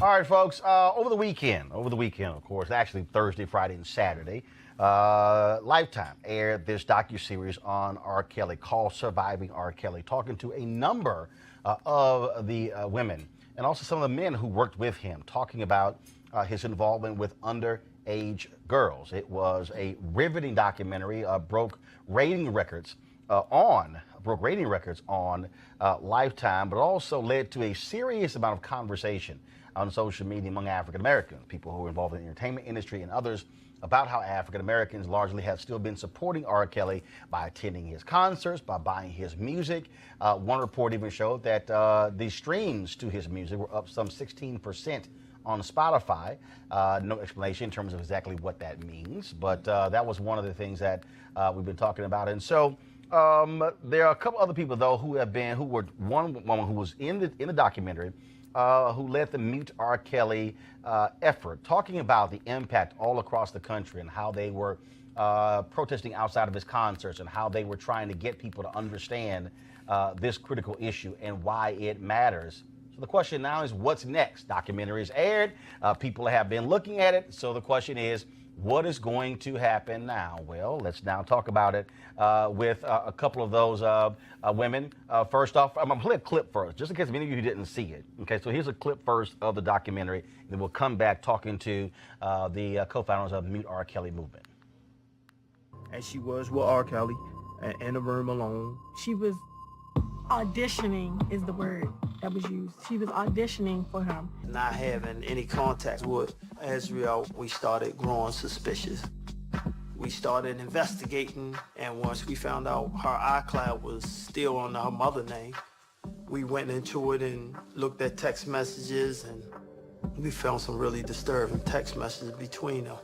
All right, folks. Over the weekend, of course, actually Thursday, Friday, and Saturday, Lifetime aired this docuseries on R. Kelly called Surviving R. Kelly, talking to a number of the women and also some of the men who worked with him, talking about his involvement with underage girls. It was a riveting documentary, broke rating records on Lifetime, but also led to a serious amount of conversation on social media among African Americans, people who are involved in the entertainment industry and others, about how African Americans largely have still been supporting R. Kelly by attending his concerts, by buying his music. One report even showed that the streams to his music were up some 16% on Spotify. No explanation in terms of exactly what that means, but that was one of the things that we've been talking about. And so there are a couple other people though who were one woman who was in the documentary who led the MuteRKelly effort, talking about the impact all across the country and how they were protesting outside of his concerts and how they were trying to get people to understand this critical issue and why it matters. So the question now is, what's next? Documentary is aired. People have been looking at it. So the question is, what is going to happen now? Well, let's now talk about it with a couple of those women. First off, I'm going to play a clip first, just in case many of you didn't see it. Okay, so here's a clip first of the documentary, and then we'll come back talking to the co-founders of the MuteRKelly movement. As she was with R. Kelly in a room alone. She was auditioning is the word that was used. She was auditioning for him. Not having any contact with Israel, we started growing suspicious. We started investigating, and once we found out her iCloud was still on her mother name, we went into it and looked at text messages, and we found some really disturbing text messages between them.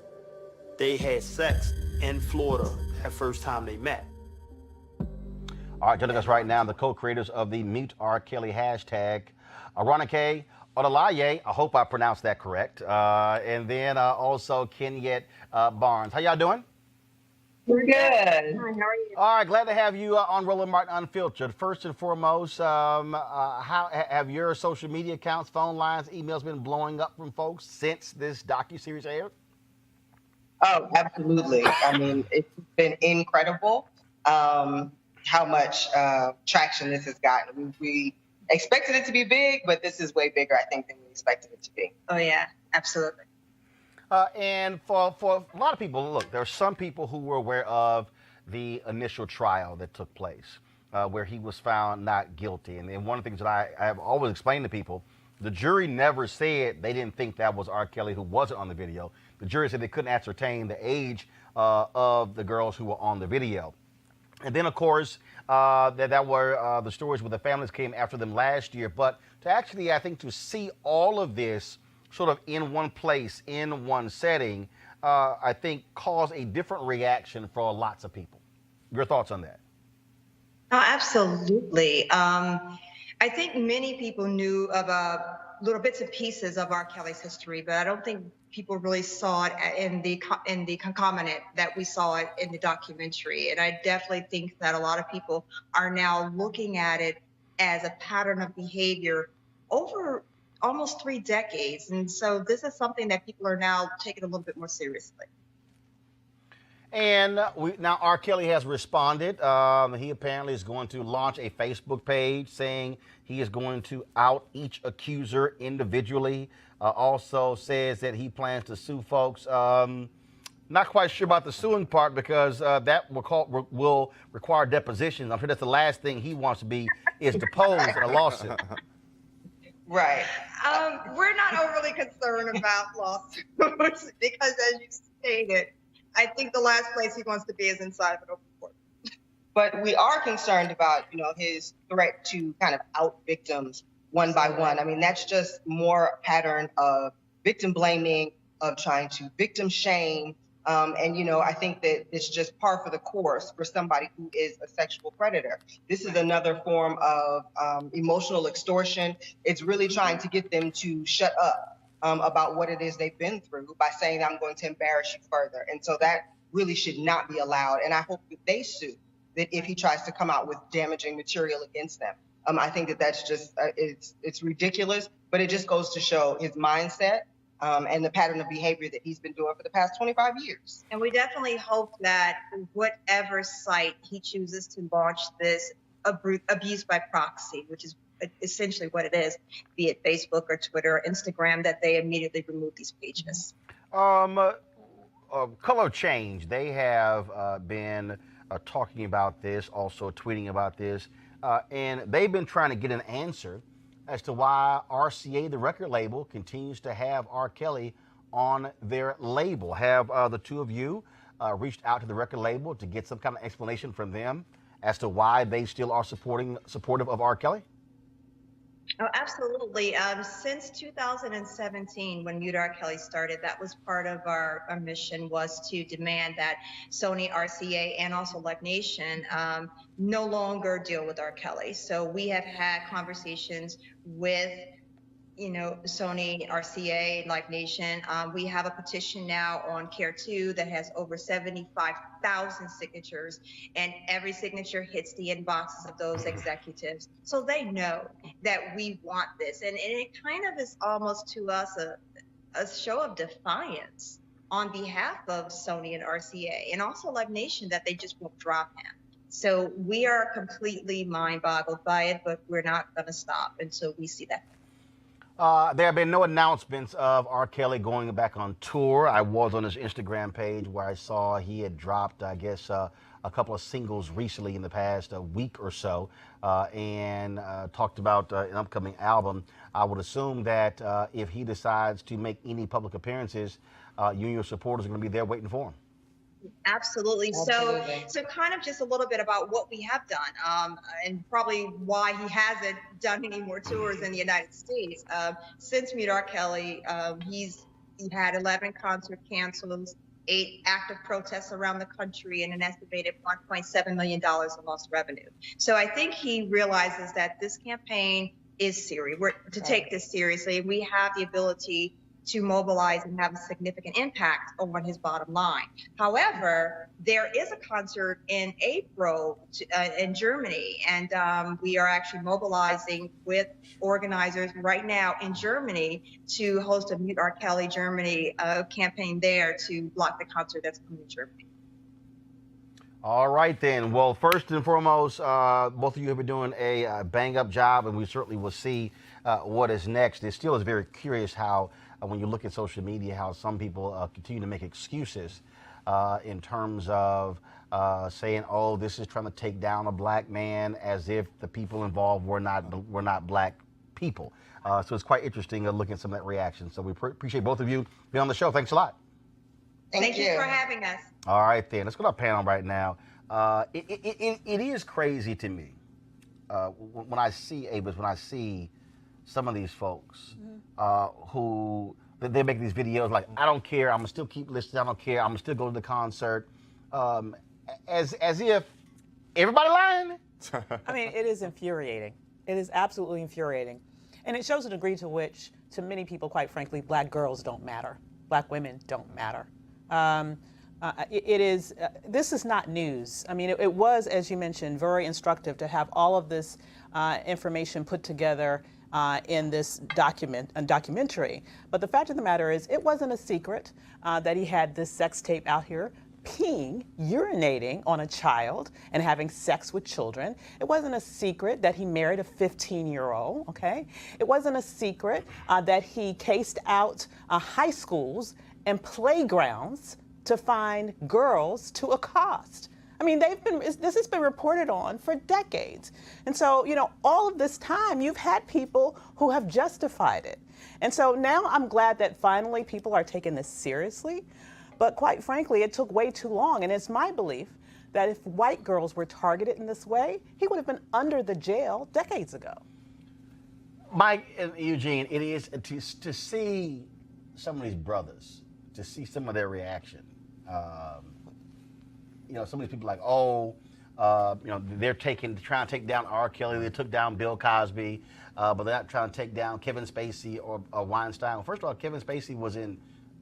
They had sex in Florida that first time they met. All right, joining us right now, the co-creators of the MuteRKelly hashtag, Aronike Odolaye, I hope I pronounced that correct, and then also Kenyette Barnes. How y'all doing? We're good. Hi, how are you? All right, glad to have you on Roland Martin Unfiltered. First and foremost, how have your social media accounts, phone lines, emails been blowing up from folks since this docuseries aired? Oh, absolutely. I mean, it's been incredible how much traction this has gotten. We expected it to be big, but this is way bigger, I think, than we expected it to be. Oh, yeah, absolutely. And for a lot of people, look, there are some people who were aware of the initial trial that took place, where he was found not guilty. And one of the things that I have always explained to people, the jury never said they didn't think that was R. Kelly who wasn't on the video. The jury said they couldn't ascertain the age of the girls who were on the video. And then, of course, that were the stories where the families came after them last year. But to actually, I think, to see all of this sort of in one place, in one setting, I think caused a different reaction for lots of people. Your thoughts on that? Oh, absolutely. I think many people knew about little bits and pieces of R. Kelly's history, but I don't think people really saw it in the concomitant that we saw it in the documentary. And I definitely think that a lot of people are now looking at it as a pattern of behavior over almost 3 decades. And so this is something that people are now taking a little bit more seriously. And now R. Kelly has responded. He apparently is going to launch a Facebook page saying he is going to out each accuser individually. Also says that he plans to sue folks. Not quite sure about the suing part because that will require depositions. I'm sure that's the last thing he wants to be is deposed in a lawsuit. Right. We're not overly concerned about lawsuits because, as you stated, I think the last place he wants to be is inside of an open court. But we are concerned about, his threat to kind of out victims one by one. I mean, that's just more a pattern of victim blaming, of trying to victim shame. And, I think that it's just par for the course for somebody who is a sexual predator. This is another form of emotional extortion. It's really trying to get them to shut up about what it is they've been through by saying, I'm going to embarrass you further. And so that really should not be allowed. And I hope that they sue, that if he tries to come out with damaging material against them, I think that that's just it's ridiculous, but it just goes to show his mindset and the pattern of behavior that he's been doing for the past 25 years. And we definitely hope that whatever site he chooses to launch this abuse by proxy, which is essentially what it is, be it Facebook or Twitter or Instagram, that they immediately remove these pages. Color Change, they have been talking about this, also tweeting about this, and they've been trying to get an answer as to why RCA, the record label, continues to have R. Kelly on their label. Have the two of you reached out to the record label to get some kind of explanation from them as to why they still are supportive of R. Kelly? Oh, absolutely. Since 2017, when MuteRKelly started, that was part of our mission, was to demand that Sony, RCA, and also Live Nation no longer deal with R. Kelly. So we have had conversations with, Sony, RCA, Live Nation. We have a petition now on Care2 that has over 75,000 signatures, and every signature hits the inboxes of those executives. So they know that we want this. And it kind of is almost to us a show of defiance on behalf of Sony and RCA, and also Live Nation, that they just won't drop him. So we are completely mind-boggled by it, but we're not going to stop until we see that. There have been no announcements of R. Kelly going back on tour. I was on his Instagram page where I saw he had dropped, I guess, a couple of singles recently in the past week or so, and talked about an upcoming album. I would assume that if he decides to make any public appearances, you and your supporters are going to be there waiting for him. Absolutely. So kind of just a little bit about what we have done, and probably why he hasn't done any more tours in the United States. Since MuteRKelly, he's had 11 concert cancels, 8 active protests around the country, and an estimated $1.7 million in lost revenue. So I think he realizes that this campaign is serious. We're to take this seriously. We have the ability to mobilize and have a significant impact on his bottom line. However, there is a concert in April in Germany, and we are actually mobilizing with organizers right now in Germany to host a MuteRKelly Germany campaign there to block the concert that's coming in Germany. All right, then. Well, first and foremost, both of you have been doing a bang-up job, and we certainly will see what is next. It still is very curious how, when you look at social media, how some people continue to make excuses in terms of saying, "Oh, this is trying to take down a black man," as if the people involved were not black people. So it's quite interesting looking at some of that reaction. So we appreciate both of you being on the show. Thanks a lot. Thank you for having us. All right, then. Let's go to our panel right now. It is crazy to me when I see some of these folks who they make these videos like, "I don't care, I'm gonna still keep listening, I don't care, I'm gonna still go to the concert," as if everybody lying. I mean, it is infuriating. It is absolutely infuriating, and it shows a degree to which, to many people, quite frankly, black girls don't matter, black women don't matter. This is not news. I mean, it was, as you mentioned, very instructive to have all of this information put together in this documentary. But the fact of the matter is, it wasn't a secret that he had this sex tape out here, peeing, urinating on a child and having sex with children. It wasn't a secret that he married a 15-year-old, okay? It wasn't a secret that he cased out high schools and playgrounds to find girls to accost. I mean, this has been reported on for decades. And so, all of this time, you've had people who have justified it. And so now I'm glad that finally people are taking this seriously. But quite frankly, it took way too long. And it's my belief that if white girls were targeted in this way, he would have been under the jail decades ago. Mike and Eugene, it is to see some of these brothers, to see some of their reaction. Some of these people like, they're trying to take down R. Kelly. They took down Bill Cosby, but they're not trying to take down Kevin Spacey or Weinstein. Well, first of all, Kevin Spacey was in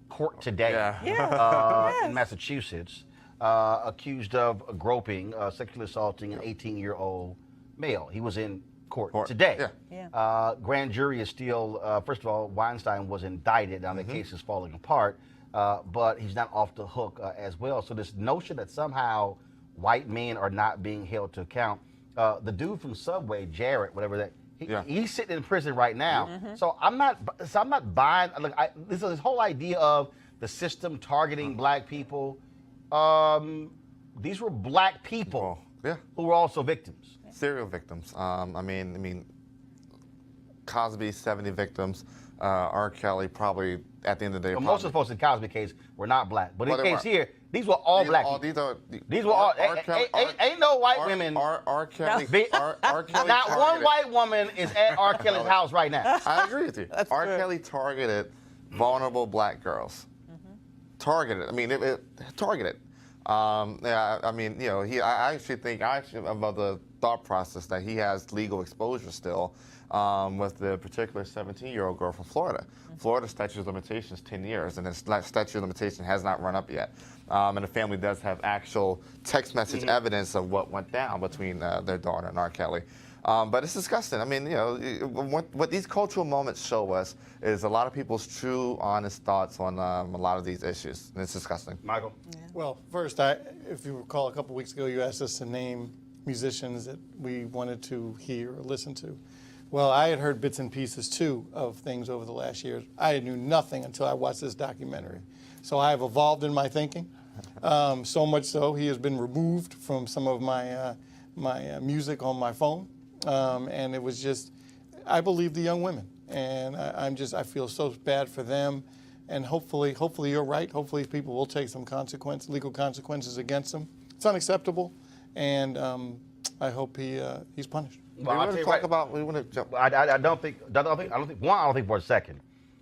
court today in Massachusetts, accused of groping, sexually assaulting an 18-year-old male. He was in court today. Yeah. Grand jury is still, first of all, Weinstein was indicted. Now the case is falling apart, but he's not off the hook as well. So this notion that somehow white men are not being held to account. The dude from Subway, Jarrett, whatever that, he's sitting in prison right now. So I'm not buying. Look, this whole idea of the system targeting black people. These were black people who were also victims. Serial victims. I mean, Cosby, 70 victims. R. Kelly probably at the end of the day. Well, most of the folks in the Cosby case were not black, but in the case here, these were all black people. These were all. Ain't no white women. R. Kelly. R. Kelly. Not one white woman is at R. Kelly's house right now. I agree with you. R. Kelly targeted vulnerable black girls. Targeted. I mean, it targeted. Yeah, I mean, you know, I actually about the thought process that he has legal exposure still with the particular 17-year-old girl from Florida. Florida statute of limitations 10 years, and the statute of limitation has not run up yet. And the family does have actual text message evidence of what went down between their daughter and R. Kelly. But it's disgusting. I mean, you know, what these cultural moments show us is a lot of people's true, honest thoughts on a lot of these issues. And it's disgusting. Michael? Yeah. Well, first, if you recall, a couple weeks ago, you asked us to name musicians that we wanted to hear or listen to. Well, I had heard bits and pieces, too, of things over the last years. I knew nothing until I watched this documentary. So I have evolved in my thinking, so much so he has been removed from some of my music on my phone. And it was just, I believe the young women, and I feel so bad for them, and hopefully you're right. Hopefully people will take some legal consequences against them. It's unacceptable, and I hope he's punished. Well, I don't think for a second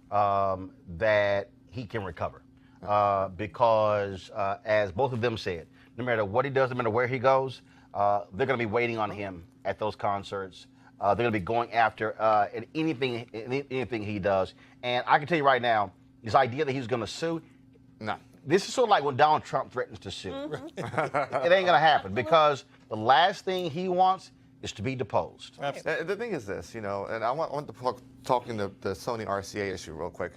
that he can recover, because as both of them said, no matter what he does, no matter where he goes, they're going to be waiting on him at those concerts. They're going to be going after anything he does. And I can tell you right now, this idea that he's going to sue, no. This is sort of like when Donald Trump threatens to sue. It ain't going to happen, because the last thing he wants is to be deposed. Absolutely. The thing is this, you know, and I want to talking the Sony RCA issue real quick.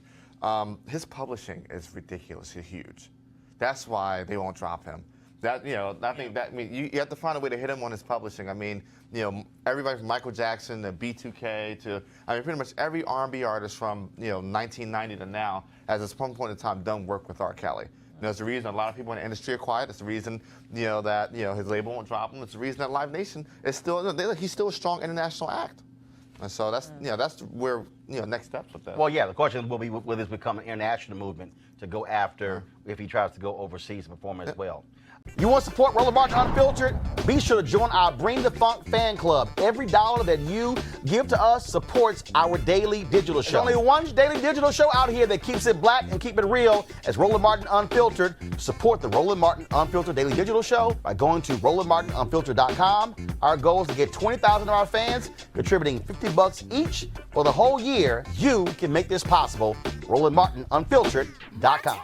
His publishing is ridiculously huge. That's why they won't drop him. That, you know, I think that, I mean, you have to find a way to hit him on his publishing. I mean, you know, everybody from Michael Jackson to B2K to, I mean, pretty much every R&B artist from, you know, 1990 to now has at some point in time done work with R. Kelly. You know, it's the reason a lot of people in the industry are quiet. It's the reason, you know, that, you know, his label won't drop him. It's the reason that Live Nation is still, he's still a strong international act. And so that's, you know, that's where, you know, next steps with that. Well, yeah, the question will be, will this become an international movement to go after if he tries to go overseas and perform as well? You want to support Roland Martin Unfiltered? Be sure to join our Bring the Funk fan club. Every dollar that you give to us supports our daily digital show. There's only one daily digital show out here that keeps it black and keep it real as Roland Martin Unfiltered. Support the Roland Martin Unfiltered daily digital show by going to RolandMartinUnfiltered.com. Our goal is to get 20,000 of our fans contributing $50 each for the whole year. You can make this possible. RolandMartinUnfiltered.com.